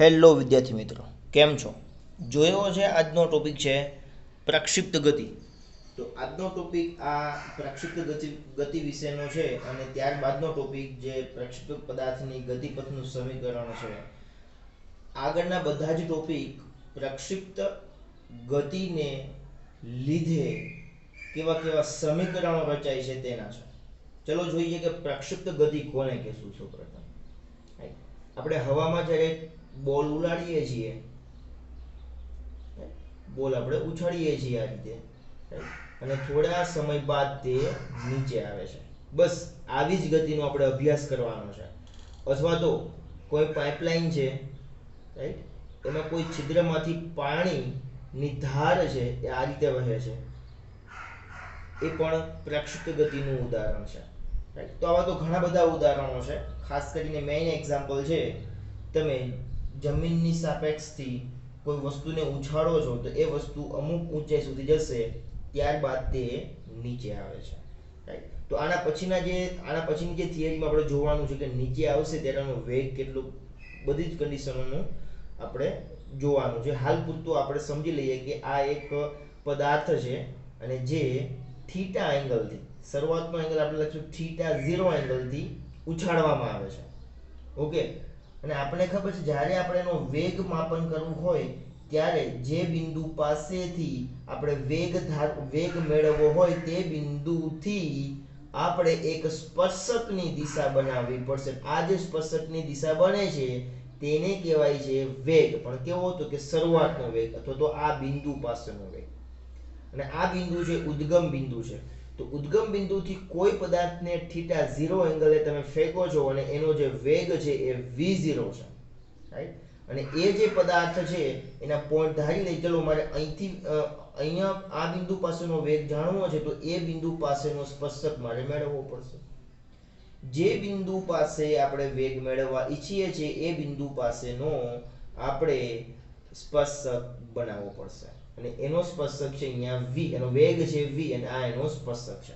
Hello વિદ્યાર્થી મિત્રો, કેમ છો? જોયો છે આજનો ટોપિક છે પ્રક્ષિપ્ત ગતિ. તો આજનો ટોપિક આ પ્રક્ષિપ્ત ગતિ વિશેનો છે અને ત્યારબાદનો ટોપિક જે પ્રક્ષિપ્ત પદાર્થની ગતિપથનું સમીકરણ છે. આગળના બધા જ ટોપિક પ્રક્ષિપ્ત ગતિને લીધે કેવા કેવા સમીકરણો રચાય છે તેના છે. ચલો જોઈએ કે પ્રક્ષિપ્ત ગતિ કોને કહેશું. સૌપ્રથમ આપણે હવામાં જ્યારે બોલ ઉડાડીએ છીએ, બોલ આપણે ઉછાળીએ છીએ આ રીતે, અને થોડા સમય બાદ તે નીચે આવે છે. બસ આવી જ ગતિનો આપણે અભ્યાસ કરવાનો છે. અથવા તો કોઈ પાઇપલાઇન છે, રાઈટ, એમાં કોઈ છિદ્રમાંથી પાણીની ધાર છે એ આ રીતે વહે છે, એ પણ પ્રક્ષિપ્ત ગતિનું ઉદાહરણ છે. રાઈટ, તો આવા તો ઘણા બધા ઉદાહરણો છે. ખાસ કરીને મેઇન એક્ઝામ્પલ છે, તમે જમીનની સાપેક્ષથી કોઈ વસ્તુને ઉછાળો છો તો એ વસ્તુ અમુક ઊંચાઈ સુધી જશે, ત્યારબાદ તે નીચે આવે છે. રાઈટ, તો આના પછીની જે થિયરીમાં આપણે જોવાનું છે કે નીચે આવશે ત્યારે એનો વેગ કેટલો, બધી જ કન્ડિશનોનું આપણે જોવાનું છે. હાલ પૂરતું આપણે સમજી લઈએ કે આ એક પદાર્થ છે અને જે થીટા એંગલથી, શરૂઆતનો એંગલ આપણે લખશું થીટા 0 એંગલથી ઉછાળવામાં આવે છે. ઓકે, અને આપણને ખબર છે જ્યારે આપણે એનો વેગ માપન કરવું હોય ત્યારે જે બિંદુ પાસેથી આપણે વેગ મેળવવો હોય તે બિંદુથી આપણે એક સ્પર્શકની દિશા બનાવવી પડશે. આ જે સ્પર્શકની દિશા બને છે તેને કહેવાય છે વેગ. પણ કેવો હતો કે શરૂઆતનો વેગ, અથવા તો આ બિંદુ પાસેનો વેગ. અને આ બિંદુ છે ઉદ્ગમ બિંદુ છે. તો ઉદ્ગમ બિંદુથી કોઈ પદાર્થને થીટા 0 એંગલે તમે ફેંકો છો અને એનો જે વેગ છે એ v0 છે. રાઈટ, અને એ જે પદાર્થ છે એના પોઈન્ટ ધારી લઈ, ચલો મારે અહીંયા આ બિંદુ પાસેનો વેગ જાણવો છે, તો એ બિંદુ પાસેનો સ્પર્શક મારે મેળવવો પડશે. જે બિંદુ પાસે આપણે વેગ મેળવવા ઈચ્છીએ છીએ એ બિંદુ પાસેનો આપણે સ્પર્શક બનાવવો પડશે. અને એનો સ્પર્શક છે અહીંયા v, એનો વેગ છે v અને આ એનો સ્પર્શક છે.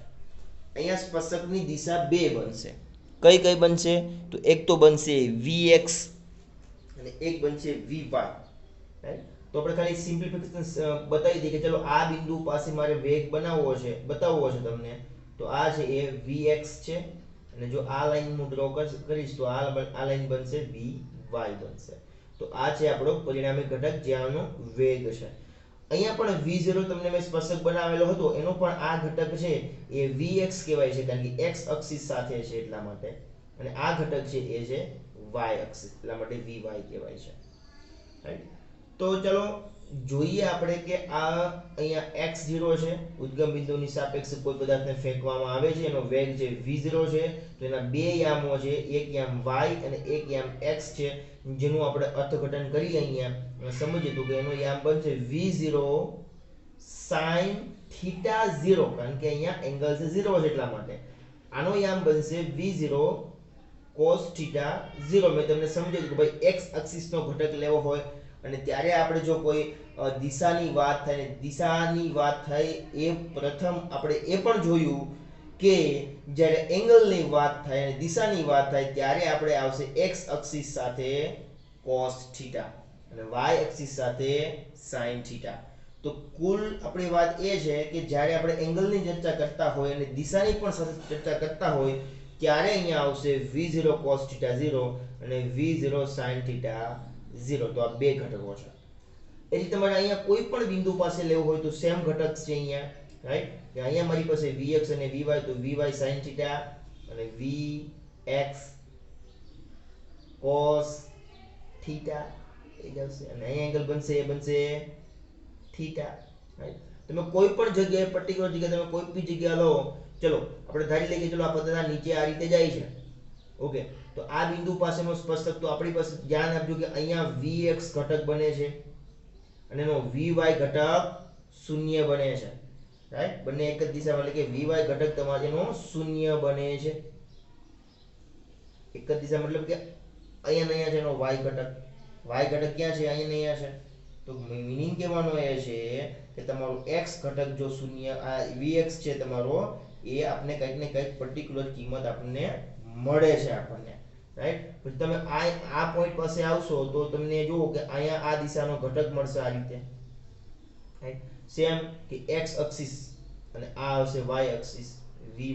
અહીંયા સ્પર્શકની દિશા બે બનશે. કઈ કઈ બનશે? તો એક તો બનશે vx અને એક બનશે vy. રાઈટ, તો આપણે ખાલી સિમ્પ્લિફિકેશન બતાવી દઈએ કે ચલો આ બિંદુ પાસે મારે વેગ બતાવવો છે તમને, તો આ છે એ vx છે, અને જો આ લાઈન હું ડ્રો કરીશ તો આ લાઈન બનશે vy બનશે. તો આ છે આપણો પરિણામી ઘટક જ્યાંનો વેગ છે. અહીંયા પણ v0 તમને મેં સ્પર્શક બનાવેલો હતો, એનો પણ આ ઘટક છે એ vx કહેવાય છે, કારણ કે x અક્ષિસ સાથે છે એટલા માટે. અને આ ઘટક છે એ છે y અક્ષિસ, એટલા માટે vy કહેવાય છે. રાઈટ, તો ચલો જોઈએ આપણે કે આ અહીંયા x0 છે, ઉદ્ગમ બિંદુની સાપેક્ષે કોઈ પદાર્થને ફેંકવામાં આવે છે, એનો વેગ છે v0 છે. તો એના બે યામો છે, એક યામ y અને એક યામ x છે, જેનું આપણે અર્થઘટન કરીએ અહીંયા સમજીએ તો કે એનો યામ બનશે v0 sin થીટા 0, કારણ કે અહીંયા એંગલ છે 0 છે એટલા માટે. આનો યામ બનશે v0 cos થીટા 0. મેં તમને સમજાવ્યું કે ભાઈ x અક્ષિસનો ઘટક લેવો હોય અને ત્યારે આપણે જો કોઈ દિશાની વાત થાય, ને દિશાની વાત થાય એ પ્રથમ આપણે એ પણ જોયું કે જ્યારે એંગલની વાત થાય અને દિશાની વાત થાય ત્યારે આપણે આવશે x અક્ષિસ સાથે cos થીટા અને y અક્ષિસ સાથે sin થીટા. તો કુલ આપણી વાત એ છે કે જ્યારે આપણે એંગલની ચર્ચા કરતા હોય અને દિશાની પણ સાથે ચર્ચા કરતા હોય ત્યારે અહીંયા આવશે v0 cos થીટા 0 અને v0 sin થીટા 0. તો આ બે ઘટકો છે. એટલે તમારે અહીંયા કોઈ પણ બિંદુ પાસે લેવું હોય તો સેમ ઘટક છે અહીંયા. રાઈટ, અહીંયા મારી પાસે vx અને vy, તો vy sin થીટા અને vx cos થીટા એ જ આવશે. અને અહીંયા એંગલ બનશે એ બનશે થીટા. રાઈટ, તમે કોઈ પણ જગ્યાએ પર્ટિક્યુલર જગ્યાએ તમે કોઈ પણ જગ્યા લો, ચલો આપણે ધારી લઈએ કે ચલો આ પદાર્થ નીચે આ રીતે જાય છે. ઓકે, તો આ બિંદુ પાસેનો સ્પર્શક, તો આપણી પાસે ધ્યાન આપજો કે અહીંયા vx ઘટક બને છે અને એનો vy ઘટક શૂન્ય બને છે. રાઈટ, બંને એક જ દિશામાં, એટલે કે vy ઘટક તમારો એનો શૂન્ય બને છે. એક જ દિશા મતલબ કે અહીંયા છે એનો y ઘટક. y ઘટક ક્યાં છે? અહીંયા છે. તો મીનિંગ કહેવાનો એ છે કે તમારો x ઘટક જો શૂન્ય, આ vx છે તમારો, એ આપણે કંઈક ને કંઈક પર્ટિક્યુલર કિંમત આપણને મળે છે આપણને. રાઈટ. પછી તમે આ પોઈન્ટ પાસે આવશો તો તમને જુઓ કે અહીંયા આ દિશાનો ઘટક મળશે આ રીતે, રાઈટ. સેમ કે x એક્સિસ અને આ આવશે y એક્સિસ vy.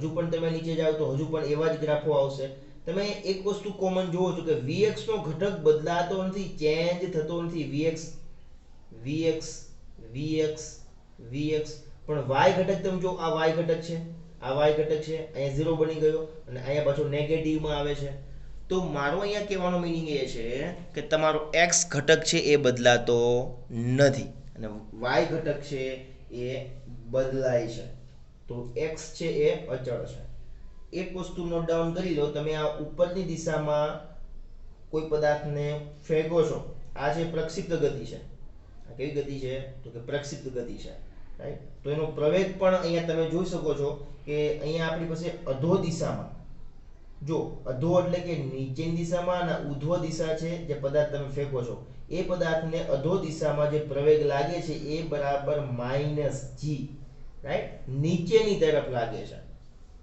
હજુ પણ તમે નીચે જાઓ તો હજુ પણ એવા જ ગ્રાફો આવશે. તમે એક વસ્તુ કોમન જોવો છો કે vx નો ઘટક બદલાતો નથી, ચેન્જ થતો નથી. vx vx vx vx પણ y ઘટક તમે જો આ y ઘટક છે, આ y ઘટક છે, અહીંયા 0 બની ગયો અને અહીંયા પાછો નેગેટિવ માં આવે છે. તો મારો અહીંયા કહેવાનો મીનિંગ એ છે કે તમારો x ઘટક છે એ બદલાતો નથી અને y ઘટક છે એ બદલાય છે. તો x છે એ અચળ છે. એક વસ્તુ નોટ ડાઉન કરી લો, તમે આ ઉપરની દિશામાં કોઈ પદાર્થને ફેંકો છો, આ છે પ્રક્ષિપ્ત ગતિ છે. આ કેવી ગતિ છે? તો કે પ્રક્ષિપ્ત ગતિ છે, રાઈટ. તો એનો પ્રવેગ પણ અહીંયા તમે જોઈ શકો છો કે અહીંયા આપણી પાસે અધો દિશામાં, જો અધો એટલે કે નીચેની દિશામાં અને ઉધ્વ દિશા છે જે પદાર્થ તમે ફેંકો છો, એ પદાર્થને અધો દિશામાં જે પ્રવેગ લાગે છે એ બરાબર -g, રાઈટ. નીચેની તરફ લાગે છે,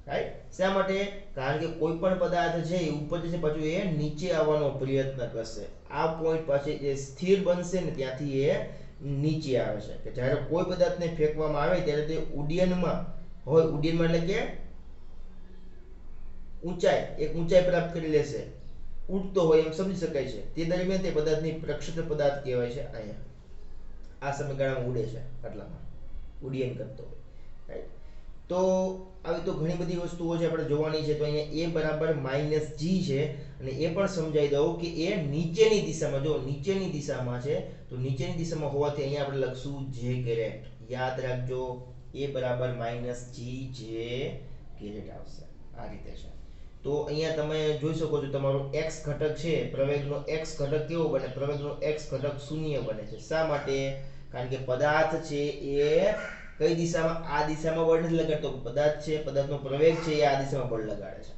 રાઈટ. શા માટે? કારણ કે કોઈ પણ પદાર્થ છે એ ઉપર જશે પાછું એ નીચે આવવાનો પ્રયત્ન કરશે. આ પોઈન્ટ પાસે જે સ્થિર બનશે ને ત્યાંથી એ નીચે આવે છે. કે જ્યારે કોઈ પદાર્થને ફેંકવામાં આવે ત્યારે તે ઉડ્ડયનમાં હોય, ઉડ્ડયનમાં એટલે કે ઊંચાઈ પ્રાપ્ત કરી લેશે, ઉડતો હોય એમ સમજી શકાય છે. તે દરમિયાન તે પદાર્થની પ્રક્ષિપ્ત પદાર્થ કહેવાય છે. અહીંયા આ સમયગાળામાં ઉડે છે એટલામાં ઉડ્ડયન કરતો હોય, રાઈટ. તો આવી તો ઘણી બધી વસ્તુઓ છે આપણે જોવાની છે. તો અહીંયા a બરાબર -g છે અને એ પણ સમજાઈ દઉં કે એ નીચેની દિશામાં, જો નીચેની દિશામાં છે તો નીચેની દિશામાં હોવાથી અહીંયા આપણે લખશું j કેરેટ. યાદ રાખજો, a બરાબર -g j કેરેટ આવશે. આ રીતે છે. તો અહીંયા તમે જોઈ શકો છો તમારો x ઘટક છે, પ્રવેગનો x ઘટક કેવો બને? પ્રવેગનો x ઘટક શૂન્ય બને છે. શા માટે? કારણ કે પદાર્થ છે એ કઈ દિશામાં? આ દિશામાં બળ નથી લગાડતો. પદાર્થ છે, પદાર્થનો પ્રવેગ છે એ આ દિશામાં બળ લગાડે છે,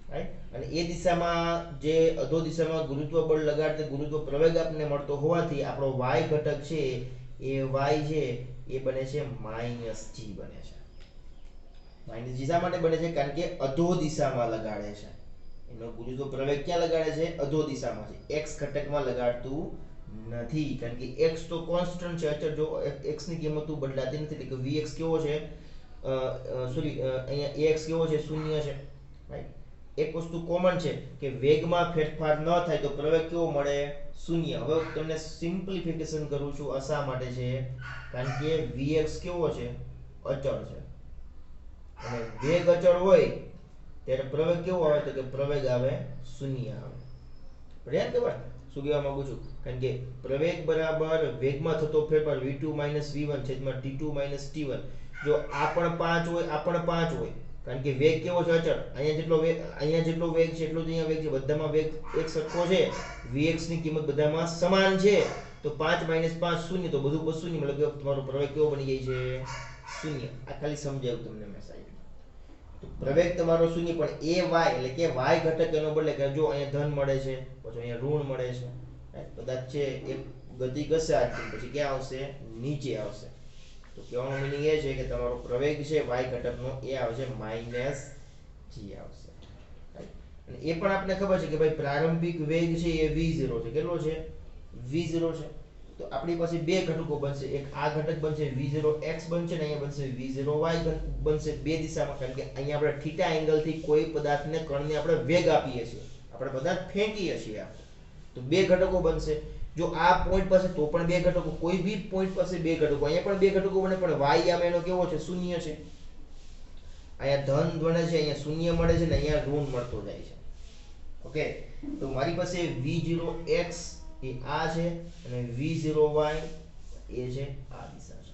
રાઈટ. અને એ દિશામાં જે અધો દિશામાં ગુરુત્વ બળ લગાડતે ગુરુત્વ પ્રવેગ આપણને મળતો હોવાથી આપણો y ઘટક છે એ y છે એ બને છે -g બને છે. -g શા માટે બને છે? કારણ કે અધો દિશામાં લગાડે છે. એનો ગુરુત્વ પ્રવેગ ક્યાં લગાડે છે? અધો દિશામાં છે. x ઘટકમાં લગાડતું નથી. કારણ કે x તો કોન્સ્ટન્ટ છે, અચળ. જો x ની કિંમત બદલાતી નથી. એટલે કે vx કેવો છે? અહીંયા ax કેવો છે? શૂન્ય છે, રાઈટ. એક વસ્તુ કોમન છે કે વેગમાં ફેરફાર ન થાય તો પ્રવેગ કેવો મળે? શૂન્ય. હવે તમને સિમ્પ્લિફિકેશન કરું છું. આ શા માટે છે? કારણ કે vx કેવો છે? અચળ છે. અને વેગ અચળ હોય ત્યારે પ્રવેગ કેવો આવે? તો કે પ્રવેગ આવે શૂન્ય આવે. બરાબર કે ભાઈ? શું કહેવા માંગુ છું? કારણ કે પ્રવેગ બરાબર વેગમાં થતો ફેરફાર v2 v1 છેદમાં t2 t1. જો આ પણ 5 હોય, આ પણ 5 હોય, કારણ કે વેગ કેવો છે? અચળ. અહીંયા જેટલો વેગ છે એટલો જ અહીંયા વેગ છે. બધામાં વેગ એક સરખો છે. vx ની કિંમત બધામાં સમાન છે. તો 5 - 5 શૂન્ય, તો બધું પર શૂન્ય, મતલબ કે તમારો પ્રવેગ કેવો બની જાય છે? શૂન્ય. આ ખાલી સમજાવ્યું તમને મેં સાહેબ. તો પ્રવેગ તમારો શૂન્ય, પણ એ y એટલે કે y ઘટક એનો બદલે કે જો અહીંયા ધન મળે છે, પછી અહીંયા ઋણ મળે છે, પદાર્થ છે એક ગતિ કરશે આ પછી ક્યાં આવશે? નીચે આવશે. તો કહેવાનો મીનિંગ એ છે કે તમારો પ્રવેગ છે y ઘટકનો એ આવશે -g આવશે, અને એ પણ આપણે ખબર છે કે ભાઈ પ્રારંભિક વેગ છે એ v0 છે. કેટલો છે? v0 છે. તો આપણી પાસે બે ઘટકો બનશે. એક આ ઘટક બનશે v0x બનશે ને અહીંયા બનશે v0y બનશે. બે દિશામાં, કારણ કે અહીંયા આપણે થીટા એંગલ થી કોઈ પદાર્થને કણને આપણે વેગ આપીએ છીએ, આપણે પદાર્થ ફેંકીએ છીએ. તો બે ઘટકો બનશે. જો આ પોઈન્ટ પાસે તો પણ બે ઘટકો, કોઈ બી પોઈન્ટ પાસે બે ઘટકો, અહીંયા પણ બે ઘટકો બને, પણ y આમ એનો કેવો છે? શૂન્ય છે. અહીંયા ધન બને છે, અહીંયા શૂન્ય મળે છે ને અહીંયા ઋણ મળતો જાય છે. ઓકે. તો મારી પાસે v0x એ આ છે અને v0y એ છે આ દિશા છે.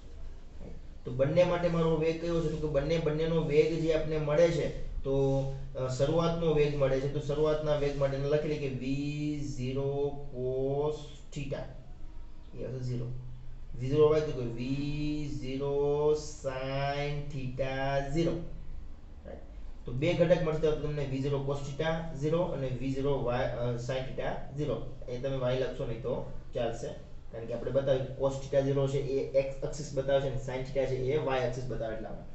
તો બંને માટે મારો વેગ કયો છે? તો કે બંનેનો વેગ જે આપણને મળે છે, તો શરૂઆતનો વેગ મળે છે. તો શરૂઆતના વેગ માટે લખી લઈએ કે v0 cos θ એ હશે 0. v0y તો કે v0 sin θ 0. તો બે ઘટક મળશે તો તમને v0 cos θ 0 અને v0 sin θ 0. એ તમે y લખશો નહીં તો ચાલશે, કારણ કે આપણે બતાવ્યું cos θ 0 છે એ x એક્સિસ બતાવે છે અને sin θ છે એ y એક્સિસ બતાવે એટલા માટે.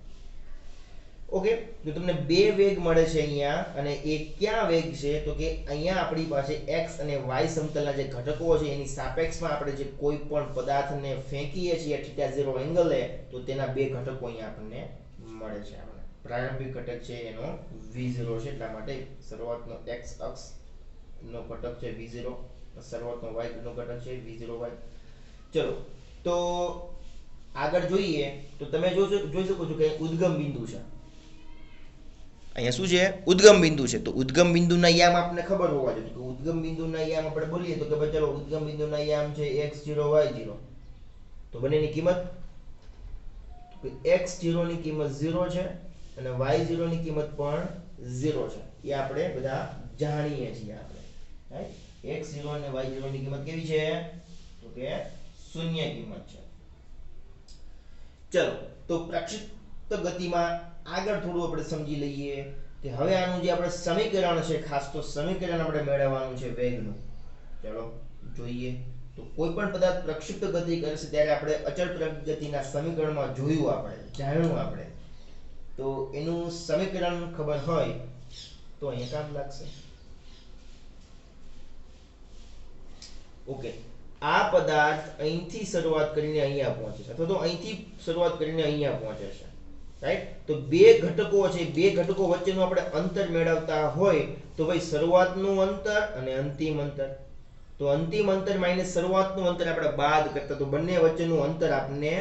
ઓકે, તો તમને બે વેગ મળે છે અહીંયા, અને એ ક્યાં વેગ છે તો કે અહીંયા આપણી પાસે x અને y સમતલના જે ઘટકો છે એની સાપેક્ષમાં આપણે જે કોઈ પણ પદાર્થને ફેંકીએ છીએ θ0 એંગલે, તો તેના બે ઘટકો અહીંયા આપણને મળે છે. આપણે પ્રારંભિક ઘટક છે એનો v0 છે, એટલા માટે શરૂઆતનો x અક્ષ નો ઘટક છે v0, શરૂઆતનો y નો ઘટક છે v0y. ચલો તો આગળ જોઈએ તો તમે જોઈ શકો છો કે ઉદ્ગમ બિંદુ છે. અહીંયા શું છે? ઉદ્ગમ બિંદુ છે. તો ઉદ્ગમ બિંદુના યામ આપણને ખબર હોવા જોઈએ. તો ઉદ્ગમ બિંદુના યામ આપણે બોલીએ તો કે ભાઈ ચલો ઉદ્ગમ બિંદુના યામ છે x0 y0. તો બંનેની કિંમત x0 ની કિંમત 0 છે અને y0 ની કિંમત પણ 0 છે. એ આપણે બધા જાણીએ છીએ આપણે, રાઈટ? x0 અને y0 ની કિંમત કેવી છે? તો કે શૂન્ય કિંમત છે. ચલો તો પ્રક્ષિપ્ત ગતિમાં આગળ થોડું આપણે સમજી લઈએ કે હવે આનું જે આપણે સમીકરણ છે, ખાસ તો સમીકરણ આપણે મેળવવાનું છે વેગનું. ચલો જોઈએ તો કોઈ પણ પદાર્થ પ્રક્ષિપ્ત ગતિ કરશે ત્યારે આપણે અચળ ગતિના સમીકરણમાં જોયું, આપણે જાણ્યું આપણે, તો એનું સમીકરણ ખબર હોય તો અહીંયા કામ લાગશે. ઓકે, આ પદાર્થ અહીંથી શરૂઆત કરીને અહીંયા પહોંચે છે, અથવા તો અહીંથી શરૂઆત કરીને અહીંયા પહોંચે છે, રાઈટ? તો બે ઘટકો છે, બે ઘટકો વચ્ચેનું આપણે અંતર મેળવતા હોય તો ભાઈ શરૂઆતનું અંતર અને અંતિમ અંતર. તો અંતિમ અંતર માઈનસ શરૂઆતનું અંતર આપણે બાદ કરતા તો બંને વચ્ચેનું અંતર આપણને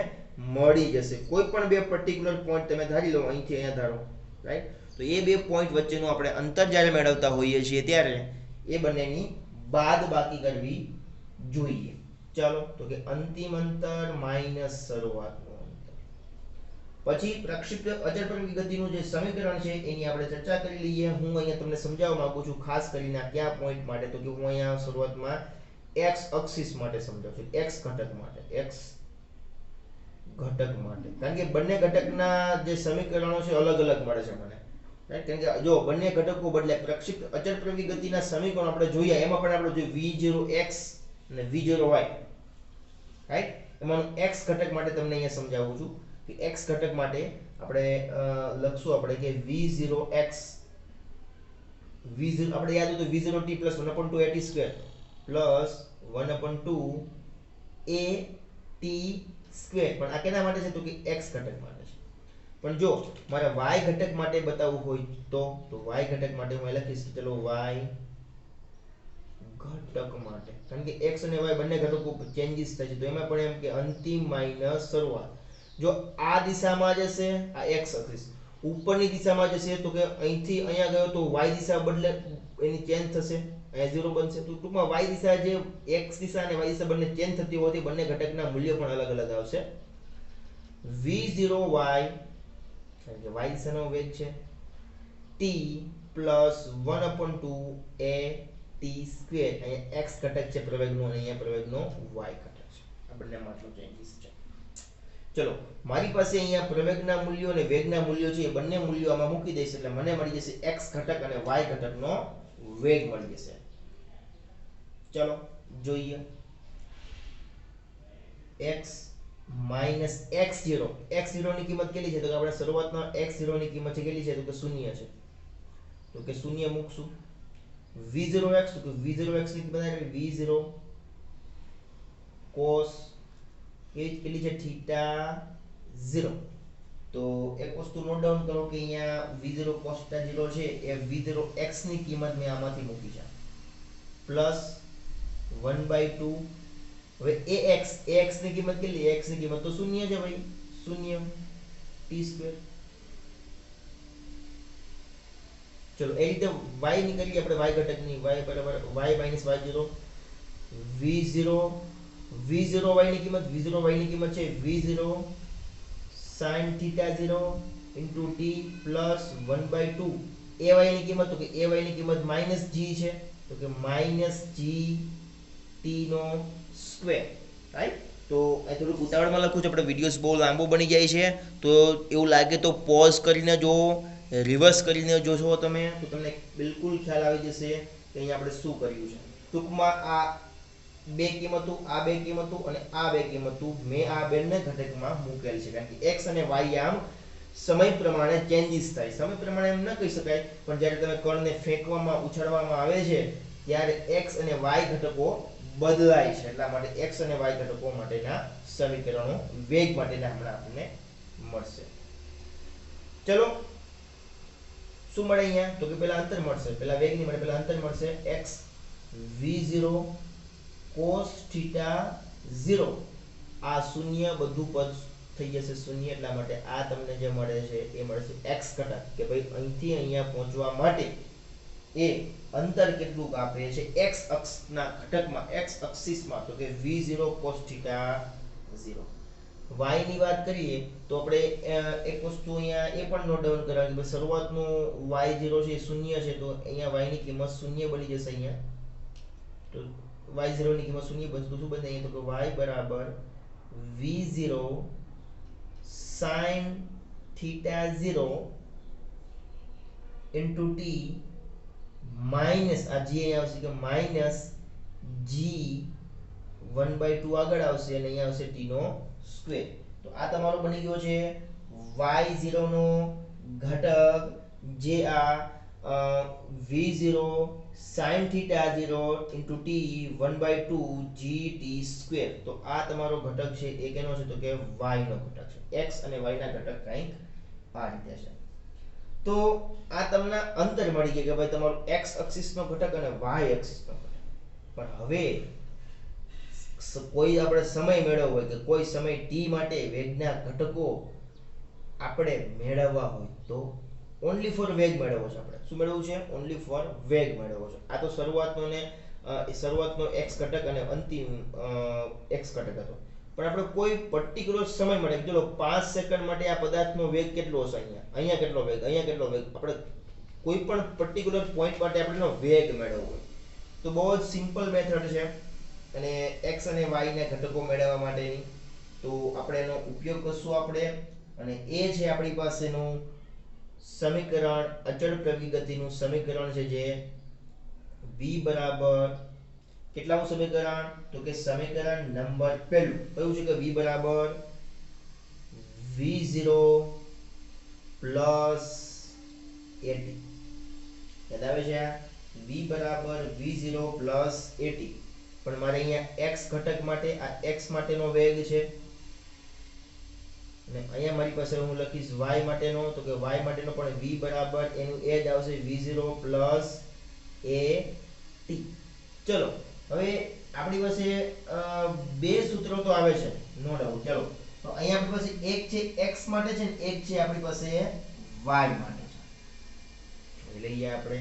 મળી જશે. કોઈ પણ બે પર્ટિક્યુલર પોઈન્ટ તમે ધારી લો, અહીંથી અહીંયા ધારો, રાઈટ? તો એ બે પોઈન્ટ વચ્ચેનું આપણે અંતર જ્યારે મેળવતા હોઈએ છીએ ત્યારે એ બંનેની બાદ બાકી કરવી જોઈએ. ચાલો તો કે અંતિમ અંતર માઈનસ શરૂઆતનું અંતર. પછી પ્રક્ષિપ્ત અચળ પરિમિત ગતિનું જે સમીકરણ છે એની આપણે ચર્ચા કરી લઈએ. હું અહીંયા તમને સમજાવવા માંગુ છું ખાસ કરીને આ કયા પોઈન્ટ માટે, તો કે હું અહીંયા શરૂઆતમાં x અક્ષિસ માટે સમજાવું છું, x ઘટક માટે, x ઘટક માટે. કારણ કે બંને ઘટકના જે સમીકરણો છે અલગ અલગ મળે છે મને, રાઈટ? કારણ કે જો બંને ઘટકો બદલે પ્રક્ષિપ્ત અચળ પરિમિત ગતિના સમીકરણો આપણે જોયા, એમાં પણ આપણે જોયું v0x અને v0y, રાઈટ? એમાં x ઘટક માટે તમને અહીંયા સમજાવું છું કે x ઘટક માટે આપણે લખશું આપણે કે v0x, v0 આપણે યાદ હોય તો v0t + 1/2at² + 1/2 at². પણ આ કેના માટે છે તો કે x ઘટક માટે છે. પણ જો મારે y ઘટક માટે બતાવવું હોય તો y ઘટક માટે હું લખીશ કે ચલો y ઘટક માટે, કારણ કે x અને y બંને ઘટકો ચેન્જીસ થાય છે, તો એમાં પણ એમ કે અંતિમ માઈનસ શરૂઆત. જો આ દિશામાં જશે, આ x અક્ષ ઉપરની દિશામાં જશે તો કે અહીંથી અહીંયા ગયો તો y દિશા બદલે એની ચેન્જ થશે, અહીંયા 0 બનશે. તો ટૂંકમાં y દિશા જે x દિશા અને y દિશા બંને ચેન્જ થતી હોતી બંને ઘટકના મૂલ્ય પણ અલગ અલગ આવશે. v0y કારણ કે y દિશાનો વેગ છે t + 1/2 at². અહીંયા x ઘટક છે પ્રવેગનો અને અહીંયા પ્રવેગનો y ઘટક છે. આ બંનેમાં આટલો ચેન્જીસ છે. ચલો મારી પાસે અહીંયા પ્રવેગના મૂલ્યો અને વેગના મૂલ્યો છે, એ બંને મૂલ્યો આમાં મૂકી દઈશ એટલે મને મળી જશે x ઘટક અને y ઘટકનો વેગ મળી જશે. ચલો જોઈએ x - x0. x0 ની કિંમત કેટલી છે તો કે આપણે શરૂઆતમાં x0 ની કિંમત છે કેટલી છે તો કે 0 છે, તો કે 0 મૂકશું. v0x તો કે v0x ની કિંમત આવી v0 cos કેટલી છે θ0. તો એક વસ્તુ નોટ ડાઉન કરો કે અહીંયા v0 cos θ0 છે એ v0x ની કિંમત મેં આમાંથી મૂકી છે પ્લસ 1/2. હવે ax ની કિંમત કેટલી? x ની કિંમત તો 0 છે ભાઈ, 0 t². ચલો એ રીતે y ની કરીએ આપણે, y ઘટકની, y બરાબર y - y0 v0y ની કિંમત, v0y ની કિંમત છે v0 sin θ0 * t + 1/2. ay ની કિંમત તો કે ay ની કિંમત -g છે, તો કે -g t², રાઈટ? તો આ થોડુંક ઉતાવળમાં લખું છું, આપણે વિડીયોઝ બહુ લાંબો બની જાય છે, તો એવું લાગે તો પોઝ કરીને જો રિવર્સ કરીને જોશો તમે તો તમને બિલકુલ ખ્યાલ આવી જશે કે અહીંયા આપણે શું કર્યું છે. ટૂંકમાં આ બે કિંમતો, આ બે કિંમતો અને આ બે કિંમતો મેં આ બંને ઘટકમાં મૂકેલ છે, કારણ કે x અને y આમ સમય પ્રમાણે ચેન્જીસ થાય. સમય પ્રમાણે એમ ન કહી શકાય, પણ જ્યારે તમે કણને ફેંકવામાં ઉછાળવામાં આવે છે ત્યારે x અને y ઘટકો બદલાય છે. એટલા માટે x અને y ઘટકો માટેના સમીકરણો વેગ માટેના હમણાં આપણને મળશે. ચલો શું મળે અહીંયા? તો કે પહેલા અંતર મળશે, પહેલા વેગ નહીં મળે, પહેલા અંતર મળશે. x v0 cos θ 0 આ શૂન્ય બધું પદ થઈ જશે શૂન્ય. એટલા માટે આ તમને જે મળે છે એ મળશે x ઘટક, કે ભાઈ અહીંથી અહીંયા પહોંચવા માટે એ અંતર કેટલું કાપે છે x અક્ષના ઘટકમાં, x અક્ષિસમાં, તો કે v0 cos θ 0. y ની વાત કરીએ તો આપણે એક વસ્તુ અહીંયા એ પણ નોટ ડાઉન કરવાની કે શરૂઆતનું y0 છે એ શૂન્ય છે, તો અહીંયા y ની કિંમત શૂન્ય બની જશે. અહીંયા તો y0 ની કિંમત શૂન્ય બનશે તો શું બને? અહીંયા તો કે y બરાબર v0 sin θ 0 into t minus આ g અહીંયા આવશે કે માઇનસ g 1/2 આગળ આવશે અને અહીંયા આવશે t નો સ્ક્વેર. તો આ તમારો બની ગયો છે y0 નો ઘટક, જે આ v0 sin θ 0 into t 1/2 gt square. તો આ તમારો ઘટક છે એ કેનો છે? તો કે y નો ઘટક છે. x અને y ના ઘટક કંઈક આ રીતે છે. તો આ તમને અંતર મળી ગયું કે ભાઈ તમારું x એક્સિસ નો ઘટક અને y એક્સિસ નો ઘટક. પણ હવે કોઈ આપણે સમય મેળવવો હોય કે કોઈ સમય t માટે વેગના ઘટકો આપણે મેળવવા હોય તો ઓન્લી ફોર વેગ મેળવવો છે. આપણે શું મેળવવું છે? ઓન્લી ફોર વેગ મેળવવો છે. આ તો શરૂઆતનો ને શરૂઆતનો x ઘટક અને અંતિમ x ઘટક હતો. પણ આપણે કોઈ પર્ટિક્યુલર સમય માટે, ચલો 5 સેકન્ડ માટે આ પદાર્થનો વેગ કેટલો હશે? અહીંયા કેટલો વેગ, અહીંયા કેટલો વેગ, આપણે કોઈ પણ પર્ટિક્યુલર પોઈન્ટ માટે આપણેનો વેગ મેળવવો હોય તો બહુ જ સિમ્પલ મેથડ છે. અને x અને y ના ઘટકો મેળવવા માટેની તો આપણે એનો ઉપયોગ કરશું આપણે. અને એ છે આપણી પાસેનું સમીકરણ, અચળ પ્રવિગતિનું સમીકરણ છે, જે v બરાબર કેટલામું સમીકરણ? તો કે સમીકરણ નંબર પહેલું કયું છે? કે v બરાબર v0 પ્લસ 80. યાદ આવે છે? v બરાબર v0 પ્લસ 80. પણ મારે અહીંયા x ઘટક માટે આ x માટેનો વેગ છે અને અહીંયા મારી પાસે હું લખીશ y માટેનો, તો કે y માટેનો પણ v બરાબર એનું એ જ આવશે v0 પ્લસ 80. ચલો હવે આપણી પાસે બે સૂત્રો તો આવે છે નો ડાઉટ. ચલો તો અહીંયા આપણી પાસે એક છે x માટે છે ને એક છે આપણી પાસે y માટે છે. લઈએ આપણે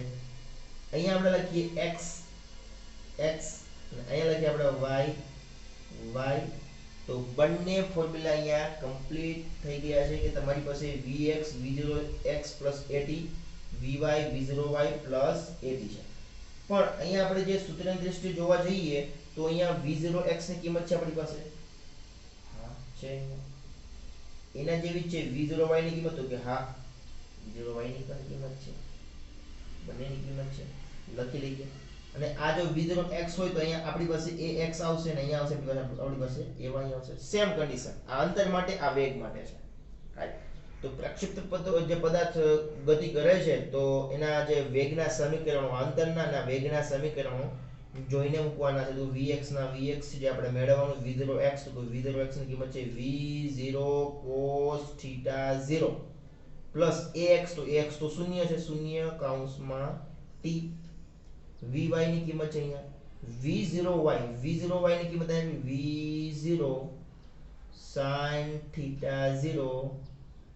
અહીંયા આપણે લખીએ x અને અહીંયા લખીએ આપણે y. તો બંને ફોર્મ્યુલા અહીંયા કમ્પ્લીટ થઈ ગયા છે કે તમારી પાસે vx v0x 80 vy v0y 80 છે. પણ અહીંયા આપણે જે સૂત્રની દ્રષ્ટિએ જોવા જઈએ તો અહીંયા v0x ની કિંમત છે આપણી પાસે, હા છે, એના જેવી છે v0y ની કિંમત, તો કે હા v0y ની પણ કિંમત છે, બંનેની કિંમત છે, લખી લઈએ. અને આ જો v0x હોય તો અહીંયા આપણી પાસે ax આવશે અને અહીંયા આવશે આપણી પાસે ay આવશે. સેમ કન્ડિશન આ અંતર માટે, આ વેગ માટે છે, રાઈટ. તો પ્રક્ષેપક જે પદાર્થ ગતિ કરે છે તો એના જે વેગના સમીકરણો, અંતરના અને વેગના સમીકરણો જોઈને મૂકવાના છે. તો vx ના vx જે આપણે મેળવવાનું v0x, તો v0x ની કિંમત છે v0 cos θ 0 પ્લસ ax તો શૂન્ય છે, શૂન્ય કૌંસમાં t. vy ની કિંમત છે અહીંયા v0y ની કિંમત આવી v0 sin θ 0.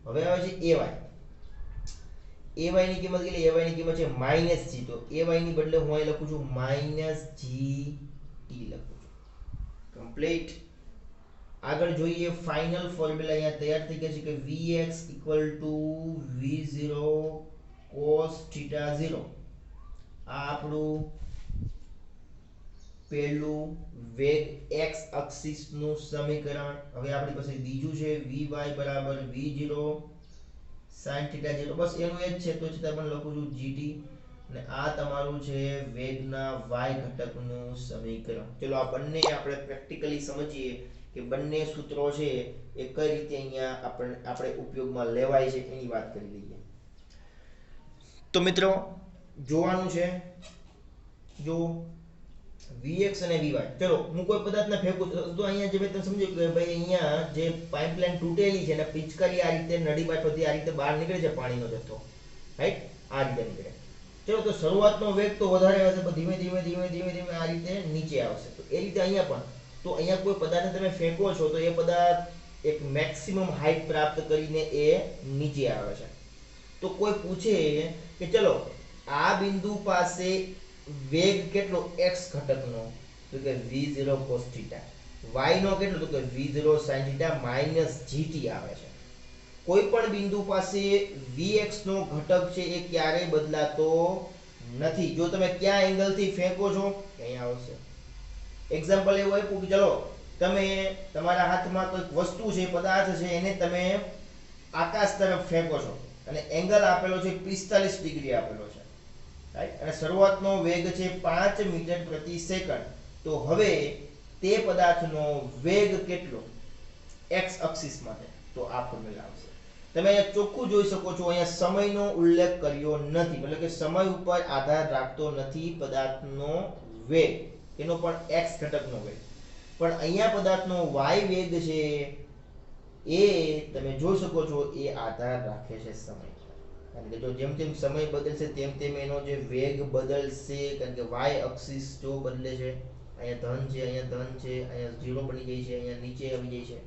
હવે આવે છે ay ની કિંમત કેટલી? ay ની કિંમત છે -g. તો ay ની બદલે હું અહીં લખું છું -gt લખું છું. કમ્પ્લીટ. આગળ જોઈએ ફાઇનલ ફોર્મ્યુલા અહીંયા તૈયાર થઈ ગયા છે કે vx v0 cos θ 0. આ આપણું પહેલું વેગ x એક્સિસ નું સમીકરણ. હવે આપણી પાસે બીજું છે vy બરાબર v0 sin θ 0. બસ એનું એ જ છે, તો છતાં પણ લખું છું gt. અને આ તમારું છે વેગના y ઘટકનું સમીકરણ. ચલો આ બંને આપણે પ્રેક્ટિકલી સમજીએ કે બંને સૂત્રો છે એ કઈ રીતે અહીંયા આપણે ઉપયોગમાં લેવાય છે એની વાત કરી લઈએ. તો મિત્રો જોવાનું છે, જો Vx અને Vy, ચલો હું કોઈ પદાર્થને ફેંકું તો અહીંયા જે મેં તમને સમજાવ્યું કે ભાઈ અહીંયા જે પાઇપલાઇન તૂટેલી છે અને પિચકારી આ રીતે નળી મારફતથી આ રીતે બહાર નીકળે છે પાણીનો જથ્થો, રાઈટ, આ રીતે નીકળે. ચલો તો શરૂઆતનો વેગ તો વધારે હશે પણ ધીમે ધીમે ધીમે ધીમે ધીમે આ રીતે નીચે આવશે. તો એ રીતે અહીંયા પણ, તો અહીંયા કોઈ પદાર્થને તમે ફેંકો છો તો એ પદાર્થ એક મેક્સિમમ હાઈટ પ્રાપ્ત કરીને એ નીચે આવે છે. તો કોઈ પૂછે કે ચલો આ બિંદુ પાસે વેગ કેટલો x ઘટકનો, તો કે v0 cos θ, y નો કેટલો, તો કે v0 sin θ માઈનસ gt આવે છે. કોઈ પણ બિંદુ પાસે vx નો ઘટક છે એ ક્યારેય બદલાતો નથી. જો તમે ક્યાં એંગલથી ફેંકો છો અહીંયા આવશે. એક્ઝામ્પલ એવું આપ્યું કે ચલો તમે તમારા હાથમાં કોઈક વસ્તુ છે, પદાર્થ છે, એને તમે આકાશ તરફ ફેંકો છો અને એંગલ આપેલો છે 45 ડિગ્રી આપેલો છે, રાઈટ, અને શરૂઆતનો વેગ છે 5 મીટર પ્રતિ સેકન્ડ. તો હવે તે પદાર્થનો વેગ કેટલો x અક્ષિસ માટે, તો આ ફોર્મ્યુલા આવશે. તમે અહીંયા ચોખ્ખું જોઈ શકો છો, અહીંયા સમયનો ઉલ્લેખ કર્યો નથી, એટલે કે સમય ઉપર આધાર રાખતો નથી પદાર્થનો વેગ, એનો પણ x ઘટકનો વેગ. પણ અહીંયા પદાર્થનો y વેગ છે એ તમે જોઈ શકો છો એ આધાર રાખે છે સમય. કારણ કે જો જેમ જેમ સમય બદલશે તેમ તેમ એનો જે વેગ બદલશે, કારણ કે y અક્ષિસ જો બદલે છે, અહીંયા ધન છે, અહીંયા ધન છે, અહીંયા 0 બની જાય છે, અહીંયા નીચે આવી જાય છે.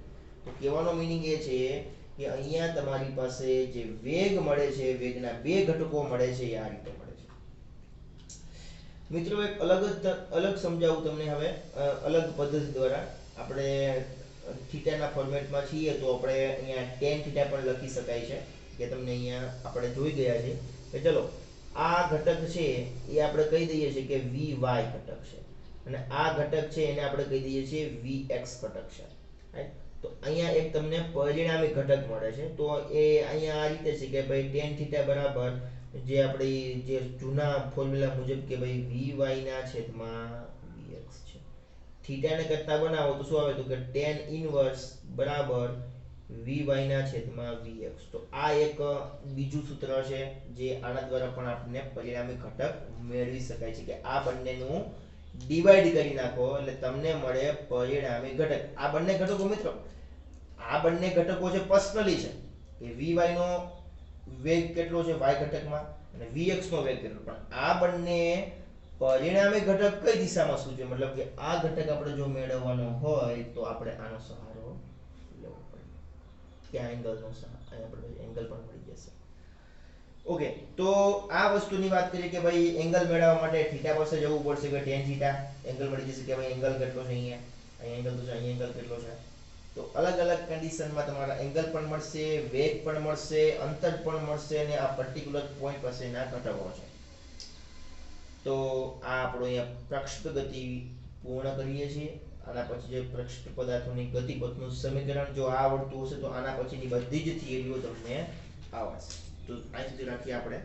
તો કહેવાનો મીનિંગ એ છે કે અહીંયા તમારી પાસે જે વેગ મળે છે, વેગના બે ઘટકો મળે છે, એ આ રીતે મળે છે. મિત્રો એક અલગ સમજાવું તમને હવે, અલગ પદ્ધતિ દ્વારા. આપણે થીટાના ફોર્મેટમાં છીએ તો આપણે અહીંયા tan થીટા પણ લખી શકાય છે, કે તમને અહીંયા આપણે જોઈ ગયા છે કે ચલો આ ઘટક છે એ આપણે કહી દઈએ છીએ કે vy ઘટક છે, અને આ ઘટક છે એને આપણે કહી દઈએ છીએ vx ઘટક છે, રાઈટ. તો અહીંયા એક તમને પરિણામી ઘટક મળે છે. તો એ અહીંયા આ રીતે છે કે ભાઈ tan થીટા બરાબર જે આપણી જે જૂના ફોર્મ્યુલા મુજબ કે ભાઈ vy ના છેદમાં vx છે. થીટાને કરતા બનાવો તો શું આવે, તો કે tan ઇનવર્સ બરાબર vy ના છેદમાં vx. તો આ એક બીજું સૂત્ર છે જે આના દ્વારા પણ આપણે પરિણામી ઘટક મેળવી શકાય છે, કે આ બંનેનું ડિવાઈડ કરી નાખો એટલે તમને મળે પરિણામી ઘટક. આ બંને ઘટકો મિત્રો, આ બંને ઘટકો છે પર્સનલી છે કે vy નો વેગ કેટલો છે y ઘટકમાં અને vx નો વેગ કેટલો, પણ આ બંને પરિણામી ઘટક કઈ દિશામાં સૂચવે, મતલબ કે આ ઘટક આપણે જો મેળવવાનો હોય તો આપણે આનો સહારો લેવો પડે. ત્યાં એંગલનો સહારો, અહીંયા આપણે એંગલ પણ મળી જશે. ઓકે, તો આ વસ્તુની વાત કરીએ કે ભાઈ એંગલ મેળવવા માટે થીટા પાસે જવું પડશે કે tan થીટા એંગલ મળી જશે, કે ભાઈ એંગલ કેટલો છે, અહીંયા એંગલ તો છે, અહીંયા એંગલ કેટલો છે. તો અલગ અલગ કન્ડિશનમાં તમારા એંગલ પણ મળશે, વેગ પણ મળશે, અંતર પણ મળશે, અને આ પર્ટિક્યુલર પોઈન્ટ પાસેના ઘટકો છે. તો આ આપણો અહીંયા પ્રક્ષેપ ગતિ પૂર્ણ કરીએ છીએ. આના પછી જે પ્રક્ષેપ પદાર્થોની ગતિપથનું સમીકરણ જો આ આવડતું હશે તો આના પછીની બધી જ થિયરીઓ તમને આવડશે. તો અહીં સુધી રાખીએ આપણે.